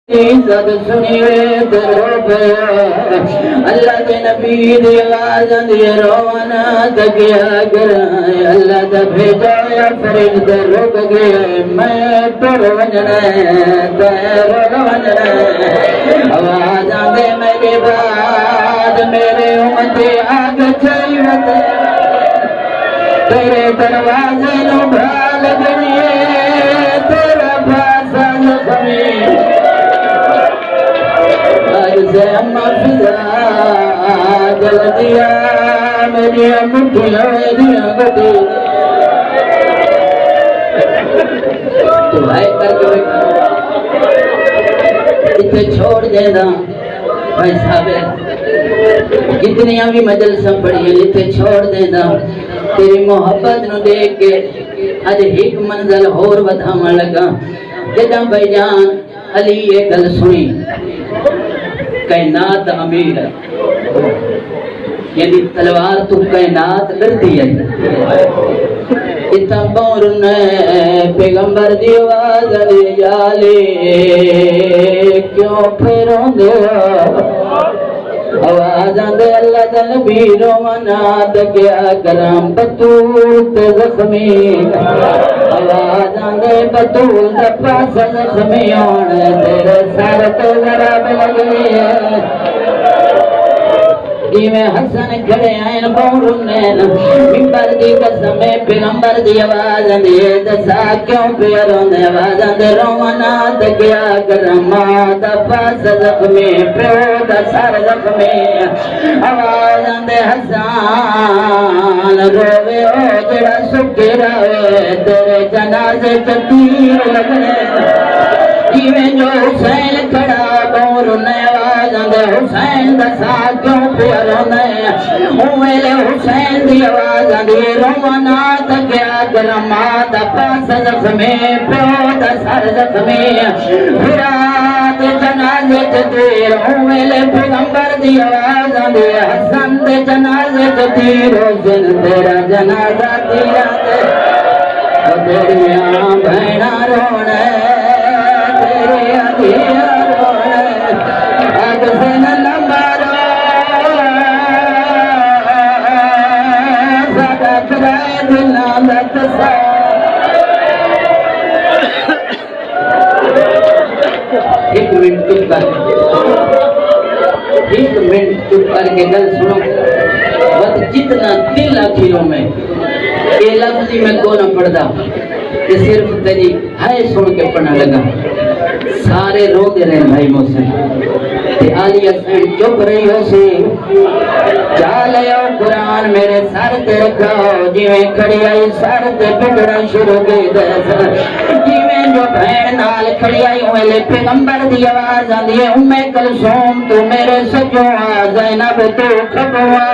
इज्जत सुनिए दरो पे अल्लाह के नबी दी आवाज दी रोना तकिया कर अल्लाह दा भेजा या फरिश्ते रुक गए मैं पर वजना तेरो वजना आवाज आंदे मेरे बाद मेरे उम्मती आग चाहिए तेरे दरवाजे नु भाल गए तेरा भाषा जख्मी से अम्मा फिजा जल दिया मेरी मुठिया दिया गटी तो भाई करके इसे छोड़ देना भाई साहब कितनियां भी मजलिसां पढ़ी इसे छोड़ देना तेरी मोहब्बत नु देख के अज एक मंजिल होर वधावन लगा जदा भाईजान अली ये गल सुनी कायनात अमीर है यानी तलवार तो कायनात लड़ती है इतना बौर ने पैगंबर दी आवाज ले जाले क्यों फिरों दे आवाज आंदे अल्लाह दा नबी रोवना क्या करम बतूल ते जख्मी आवाज आंदे बतूल दा पास जख्मी होण तेरे सर ते जरा लगी है जिवें हसन खड़े आए बौरुने मिंबर दी कसम पैगंबर दी आवाज आंदी दसा क्यों पे रोंदे आवाज आंदे रोवना ते क्या करम मां दा पास जख्मी प्यो दा सर जख्मी आवाज आंदे हसन रोवे ओ जेड़ा सुके रहे तेरे जनाजे च तीर लगने जिवें जो हुसैन खड़ा बौरुने आवाज आंदे हुसैन दा साथ क्यों पे रोंदे उवेले हुसैन दी आवाज आंदी रोवना ते क्या करम मां दा पास जख्मी प्यो दा सर जख्मी फिरात जनाजे च तीर उवेले पैगंबर दी आवाज आंदी हसन दे जनाजे च तीर जिन तेरा जनाजा दिया ते तेरियां भैणा रोणे तेरे अधीरा रोणे अग से न लंबारो सादा फिराए दिलां दा तसा एक मिनट चुप करके गल सुनो बस जितना दिल आखिरों में ये लफ्ज़ में को न पढ़दा ये सिर्फ तेरी है सुन के पढ़ने लगा सारे रोते रहे भाई मुझसे ते आलिया सैन चुप रही हो सी चाल आओ कुरान मेरे सर ते रखो जिवें खड़ी आई सर ते बिगड़ना शुरू कर दे जिवें जो भैन नाल खड़ी आई ओले पैगंबर दी आवाज आंदी है उम्मे कुलसूम तू मेरे सजो आ ज़ैनब तू खबवा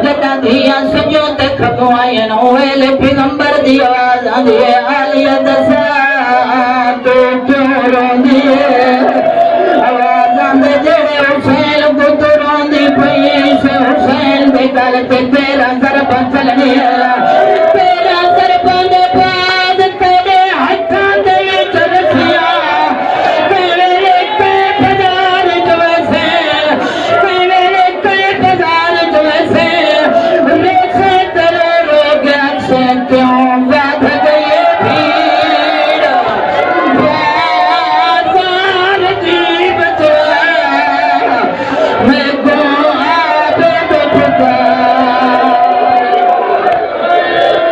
जदा दिया सजो ते खबवा ये ओले पैगंबर दी आवाज आंदी है आलिया दसा तू क्यों रोंदी है आवाज आंदे जेड़े हुसैन को तू रोंदी पई से हुसैन दे गल ते तेरा सर बचलनी है तेरा सर बंदे बाद तेरे हाथां दे विच रखिया तेरे के बाजार च वैसे तेरे के बाजार च वैसे रेखे तेरे रोग से क्यों बाध गई भीड़ बाजार जी बचला मैं को आबद खुदा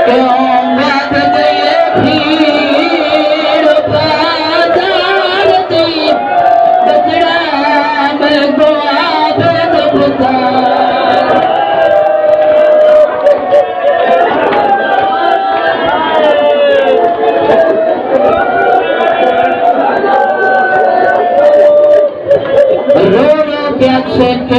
क्यों बाध गई भीड़ बाजार जी बचला मैं को आबद खुदा रो रो के अक्षर के